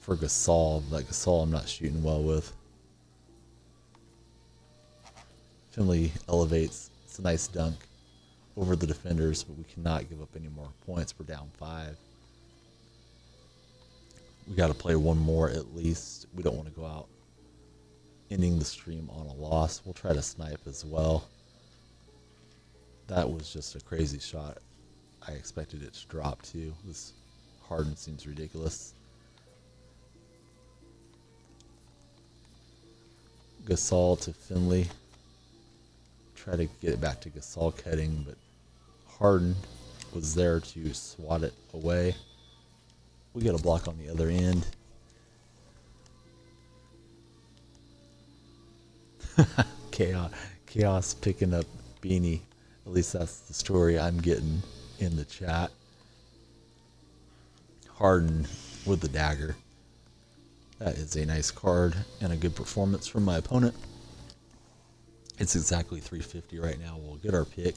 Gasol. That Gasol I'm not shooting well with. Finley elevates. It's a nice dunk over the defenders, but we cannot give up any more points. We're down 5. We got to play one more at least. We don't want to go out ending the stream on a loss. We'll try to snipe as well. That was just a crazy shot. I expected it to drop too. This Harden seems ridiculous. Gasol to Finley. Try to get it back to Gasol cutting, but Harden was there to swat it away. We get a block on the other end. Chaos picking up Beanie. At least that's the story I'm getting in the chat. Harden with the dagger. That is a nice card and a good performance from my opponent. It's exactly 350 right now. We'll get our pick.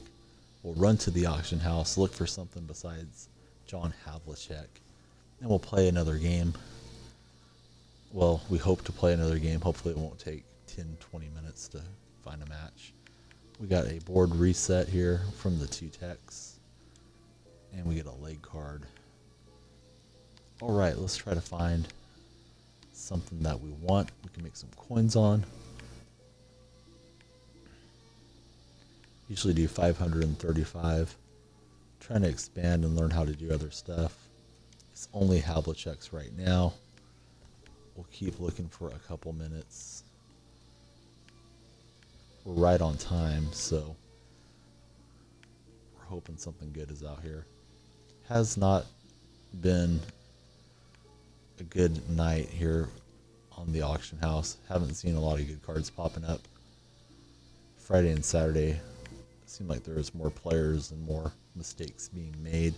We'll run to the auction house, look for something besides John Havlicek, and we'll play another game. Well, we hope to play another game. Hopefully it won't take 10-20 minutes to find a match. We got a board reset here from the 2 techs, and we get a leg card. Alright, let's try to find something that we want. We can make some coins on. Usually do 535. Trying to expand and learn how to do other stuff. It's only Havlicek's right now. We'll keep looking for a couple minutes. We're right on time, so we're hoping something good is out here. Has not been a good night here on the auction house. Haven't seen a lot of good cards popping up. Friday and Saturday seemed like there was more players and more mistakes being made.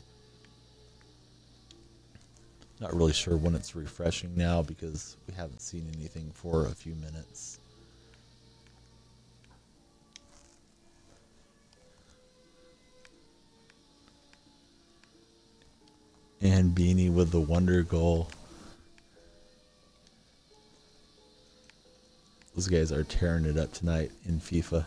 Not really sure when it's refreshing now because we haven't seen anything for a few minutes. And Beanie with the wonder goal. Those guys are tearing it up tonight in FIFA.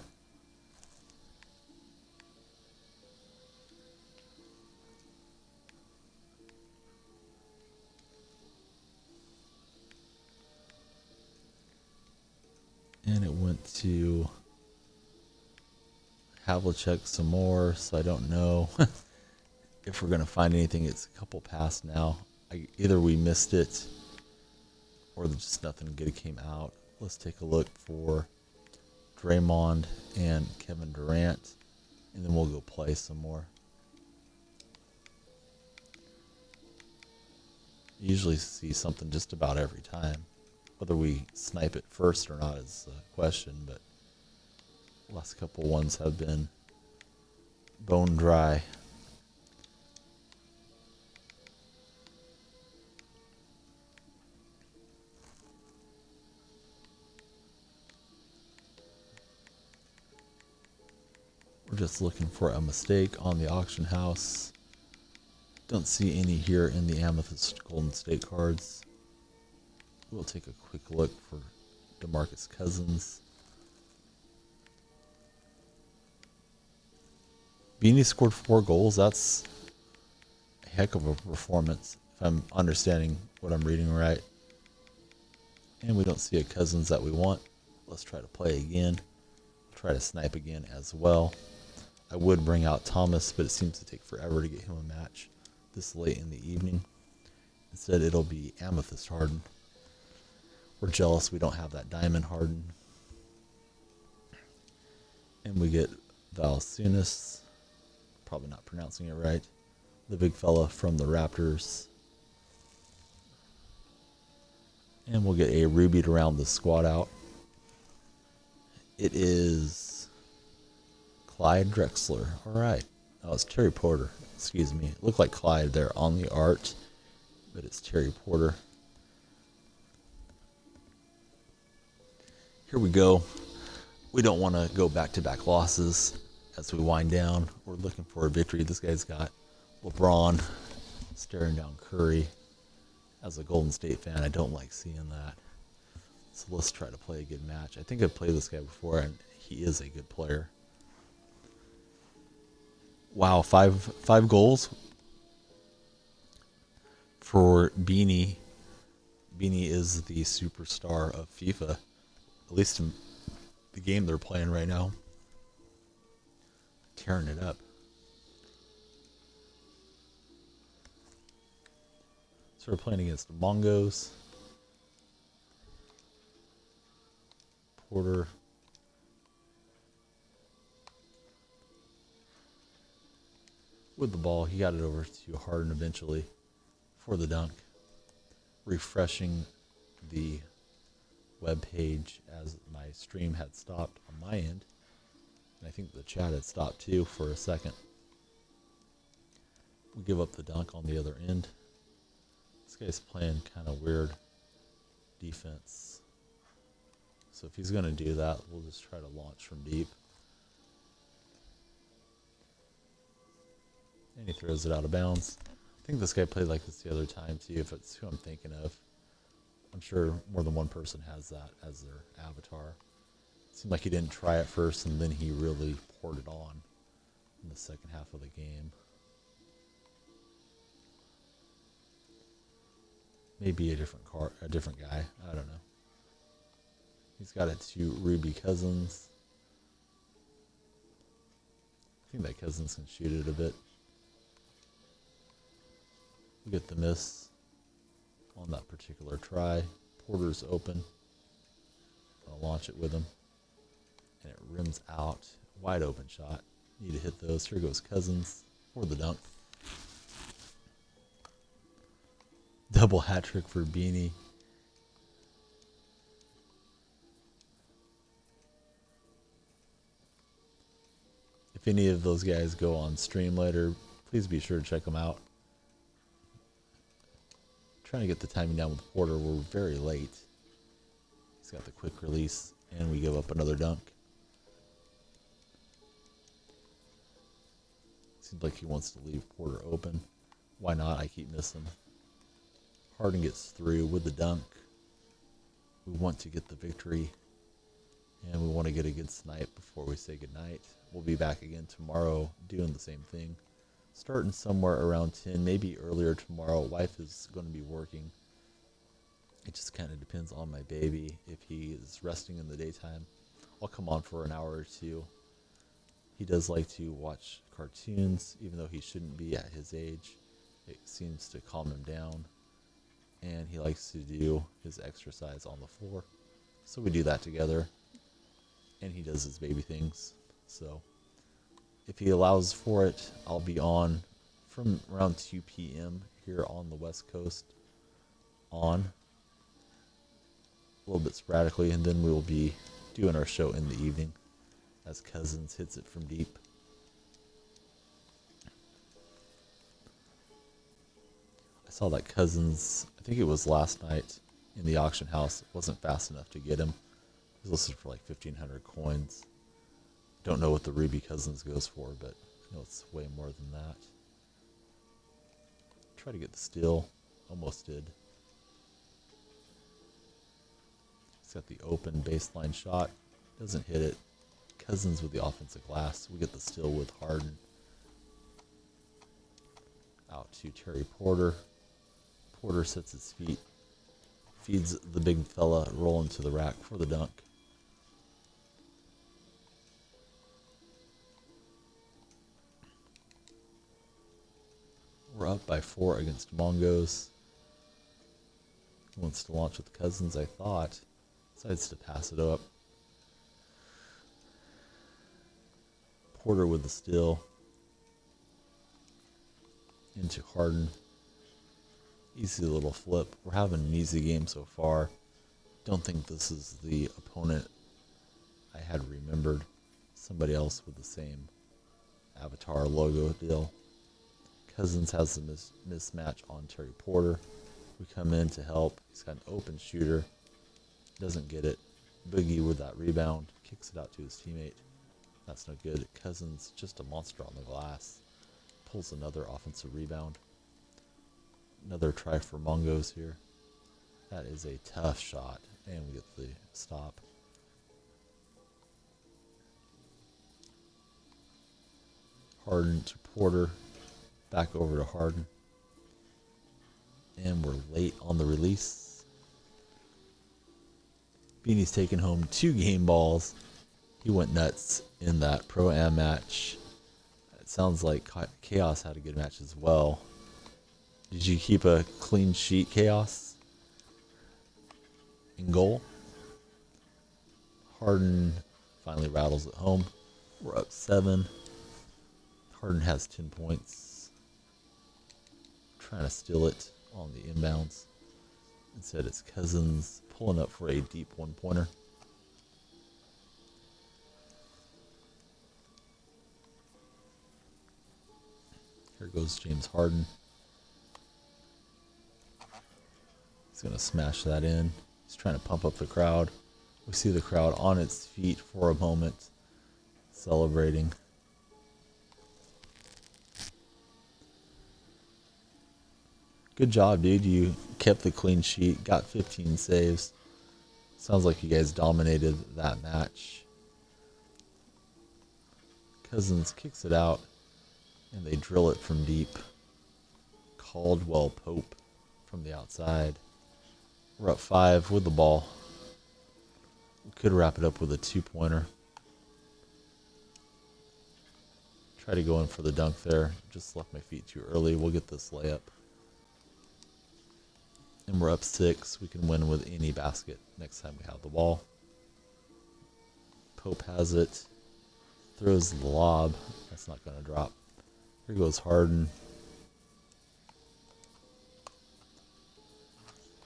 And it went to Havlicek some more, so I don't know if we're going to find anything. It's a couple past now. Either we missed it or just nothing good came out. Let's take a look for Draymond and Kevin Durant, and then we'll go play some more. Usually see something just about every time. Whether we snipe it first or not is a question, but the last couple ones have been bone dry. We're just looking for a mistake on the auction house. Don't see any here in the Amethyst Golden State cards. We'll take a quick look for DeMarcus Cousins. Beanie scored 4 goals. That's a heck of a performance, if I'm understanding what I'm reading right. And we don't see a Cousins that we want. Let's try to play again. Try to snipe again as well. I would bring out Thomas, but it seems to take forever to get him a match this late in the evening. Instead, it'll be Amethyst Harden. We're jealous we don't have that Diamond Harden. And we get Valanciunas, probably not pronouncing it right, the big fella from the Raptors. And we'll get a Ruby to round the squad out. It is Clyde Drexler. All right. Oh, it's Terry Porter. Excuse me. It looked like Clyde there on the art, but it's Terry Porter. Here we go. We don't want to go back-to-back losses as we wind down. We're looking for a victory. This guy's got LeBron staring down Curry. As a Golden State fan, I don't like seeing that. So let's try to play a good match. I think I've played this guy before, and he is a good player. Wow, five goals for Beanie. Beanie is the superstar of FIFA, at least in the game they're playing right now. Tearing it up. So we're playing against the Mongos. Porter. With the ball, he got it over to Harden eventually for the dunk. Refreshing the web page as my stream had stopped on my end. And I think the chat had stopped too for a second. We give up the dunk on the other end. This guy's playing kind of weird defense. So if he's going to do that, we'll just try to launch from deep. And he throws it out of bounds. I think this guy played like this the other time too, if it's who I'm thinking of. I'm sure more than one person has that as their avatar. It seemed like he didn't try it first, and then he really poured it on in the second half of the game. Maybe a different guy. I don't know. He's got it to Ruby Cousins. I think that Cousins can shoot it a bit. We get the miss on that particular try. Porter's open. I'll launch it with him. And it rims out. Wide open shot. Need to hit those. Here goes Cousins for the dunk. Double hat trick for Beanie. If any of those guys go on stream later, please be sure to check them out. Trying to get the timing down with Porter. We're very late. He's got the quick release, and we give up another dunk. Seems like he wants to leave Porter open. Why not? I keep missing. Harden gets through with the dunk. We want to get the victory, and we want to get a good snipe before we say goodnight. We'll be back again tomorrow doing the same thing. Starting somewhere around 10, maybe earlier tomorrow. Wife is going to be working. It just kind of depends on my baby. If he is resting in the daytime, I'll come on for an hour or two. He does like to watch cartoons, even though he shouldn't be at his age. It seems to calm him down. And he likes to do his exercise on the floor. So we do that together. And he does his baby things. So if he allows for it, I'll be on from around 2 p.m. here on the West Coast on a little bit sporadically, and then we will be doing our show in the evening as Cousins hits it from deep. I saw that Cousins, I think it was last night in the auction house, wasn't fast enough to get him. He was listed for like 1,500 coins. Don't know what the Ruby Cousins goes for, but I know it's way more than that. Try to get the steal. Almost did. He's got the open baseline shot. Doesn't hit it. Cousins with the offensive glass. We get the steal with Harden. Out to Terry Porter. Porter sets his feet. Feeds the big fella rolling to the rack for the dunk. We're up by 4 against Mongos. He wants to launch with Cousins, I thought. Decides to pass it up. Porter with the steal. Into Harden. Easy little flip. We're having an easy game so far. Don't think this is the opponent I had remembered somebody else with the same avatar logo deal. Cousins has the mismatch on Terry Porter. We come in to help. He's got an open shooter. Doesn't get it. Boogie with that rebound. Kicks it out to his teammate. That's no good. Cousins, just a monster on the glass. Pulls another offensive rebound. Another try for Mongos here. That is a tough shot. And we get the stop. Harden to Porter. Back over to Harden. And we're late on the release. Beanie's taking home 2 game balls. He went nuts in that Pro-Am match. It sounds like Chaos had a good match as well. Did you keep a clean sheet, Chaos? In goal? Harden finally rattles it home. We're up 7. Harden has 10 points. Trying to steal it on the inbounds. Instead, it's Cousins pulling up for a deep one-pointer. Here goes James Harden. He's going to smash that in. He's trying to pump up the crowd. We see the crowd on its feet for a moment, celebrating. Good job, dude. You kept the clean sheet, got 15 saves. Sounds like you guys dominated that match. Cousins kicks it out, and they drill it from deep. Caldwell Pope from the outside. We're up 5 with the ball. We could wrap it up with a 2-pointer. Try to go in for the dunk there. Just left my feet too early. We'll get this layup. And we're up 6. We can win with any basket next time we have the ball. Pope has it. Throws the lob. That's not going to drop. Here goes Harden.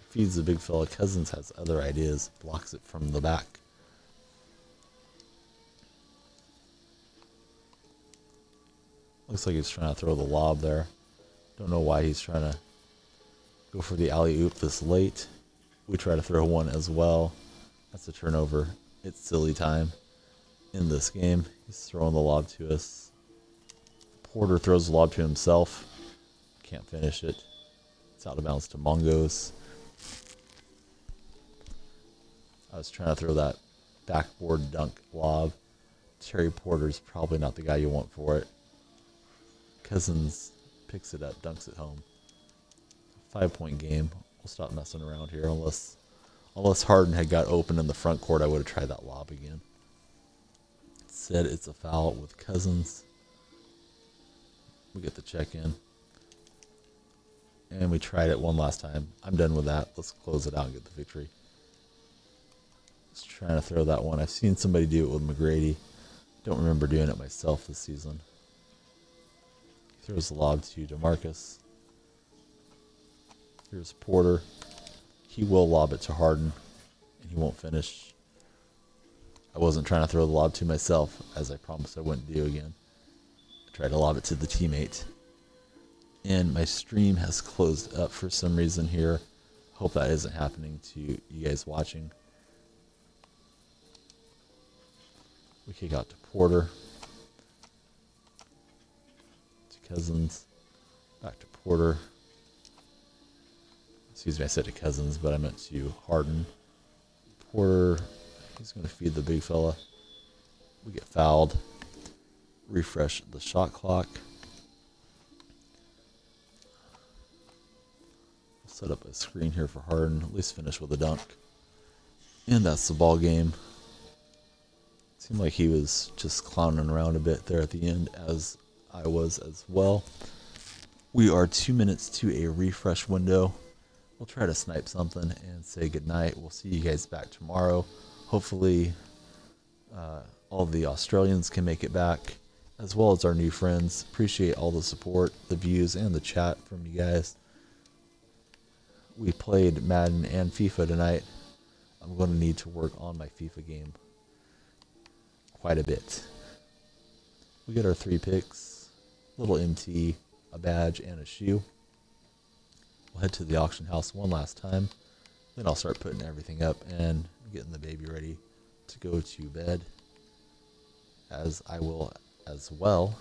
Feeds the big fella. Cousins has other ideas. Blocks it from the back. Looks like he's trying to throw the lob there. Don't know why he's trying to go for the alley-oop this late. We try to throw one as well. That's a turnover. It's silly time in this game. He's throwing the lob to us. Porter throws the lob to himself. Can't finish it. It's out of bounds to Mongos. I was trying to throw that backboard dunk lob. Terry Porter's probably not the guy you want for it. Cousins picks it up, dunks it home. 5-point game. We'll stop messing around here unless Harden had got open in the front court. I would have tried that lob again. Said it's a foul with Cousins. We get the check in. And we tried it one last time. I'm done with that. Let's close it out and get the victory. Just trying to throw that one. I've seen somebody do it with McGrady. Don't remember doing it myself this season. He throws the lob to DeMarcus. Here's Porter. He will lob it to Harden, and he won't finish. I wasn't trying to throw the lob to myself, as I promised I wouldn't do again. I tried to lob it to the teammate. And my stream has closed up for some reason here. Hope that isn't happening to you guys watching. We kick out to Porter. To Cousins. Back to Porter. Excuse me, I said to Cousins, but I meant to Harden. Porter, he's going to feed the big fella. We get fouled. Refresh the shot clock. We'll set up a screen here for Harden. At least finish with a dunk. And that's the ball game. Seemed like he was just clowning around a bit there at the end, as I was as well. We are 2 minutes to a refresh window. We'll try to snipe something and say goodnight. We'll see you guys back tomorrow. Hopefully all the Australians can make it back, as well as our new friends. Appreciate all the support, the views, and the chat from you guys. We played Madden and FIFA tonight. I'm going to need to work on my FIFA game. quite a bit. We get our 3 picks, little MT, a badge, and a shoe. We'll head to the auction house one last time. Then I'll start putting everything up and getting the baby ready to go to bed, as I will as well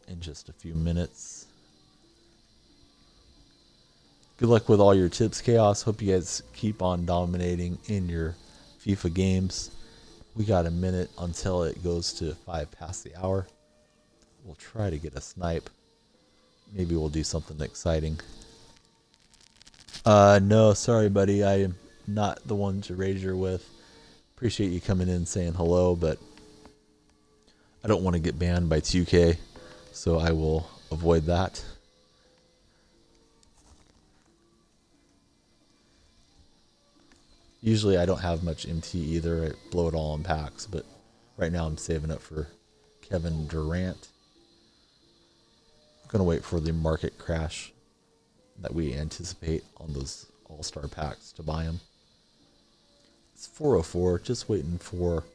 in just a few minutes. Good luck with all your tips, Chaos. Hope you guys keep on dominating in your FIFA games. We got a minute until it goes to 5 past the hour. We'll try to get a snipe. Maybe we'll do something exciting. No, sorry, buddy. I am not the one to rager with. Appreciate you coming in saying hello, but I don't want to get banned by 2K, so I will avoid that. Usually I don't have much MT either. I blow it all in packs, but right now I'm saving up for Kevin Durant. I'm going to wait for the market crash that we anticipate on those all-star packs to buy them. It's 4:04, just waiting for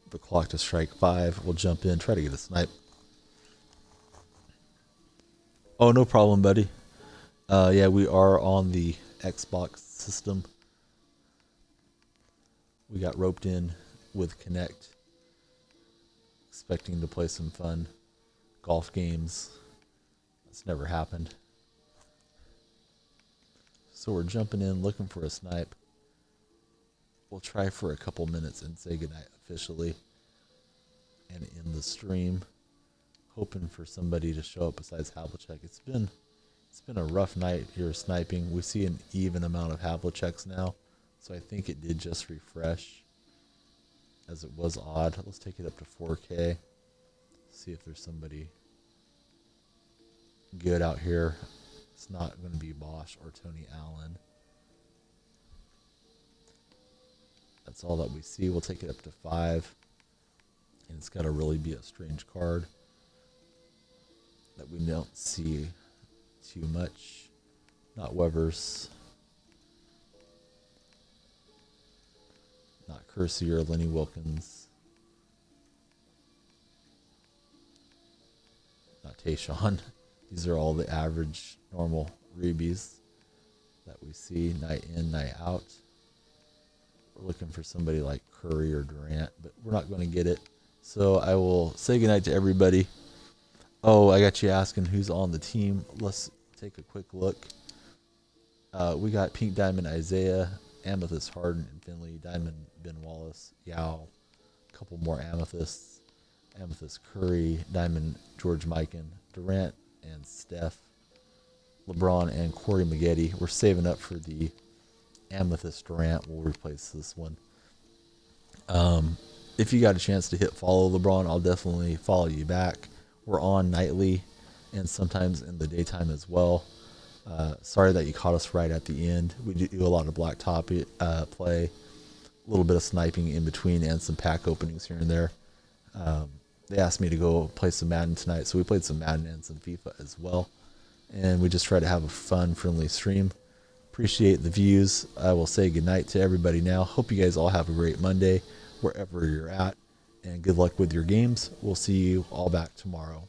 the clock to strike 5. We'll jump in, try to get a snipe. Oh, no problem, buddy. Yeah, we are on the Xbox system. We got roped in with Connect, expecting to play some fun golf games. That's never happened. So we're jumping in, looking for a snipe. We'll try for a couple minutes and say goodnight officially and end the stream. Hoping for somebody to show up besides Havlicek. It's been a rough night here sniping. We see an even amount of Havliceks now, so I think it did just refresh, as it was odd. Let's take it up to 4K. See if there's somebody good out here. It's not going to be Bosch or Tony Allen. That's all that we see. We'll take it up to 5. And it's got to really be a strange card that we don't see too much. Not Weber's. Not Kersey or Lenny Wilkins. Not Tayshawn. These are all the average, normal Reebies that we see night in, night out. We're looking for somebody like Curry or Durant, but we're not going to get it. So I will say goodnight to everybody. Oh, I got you asking who's on the team. Let's take a quick look. We got Pink Diamond Isaiah, Amethyst Harden and Finley, Diamond Ben Wallace, Yao, a couple more Amethysts, Amethyst Curry, Diamond George Mikan, Durant and Steph, LeBron and Corey Maggette. We're saving up for the Amethyst Durant. We'll replace this one. If you got a chance to hit follow LeBron, I'll definitely follow you back. We're on nightly and sometimes in the daytime as well. Sorry that you caught us right at the end. We do a lot of blacktop play, a little bit of sniping in between, and some pack openings here and there. They asked me to go play some Madden tonight, so we played some Madden and some FIFA as well. And we just try to have a fun, friendly stream. Appreciate the views. I will say goodnight to everybody now. Hope you guys all have a great Monday, wherever you're at. And good luck with your games. We'll see you all back tomorrow.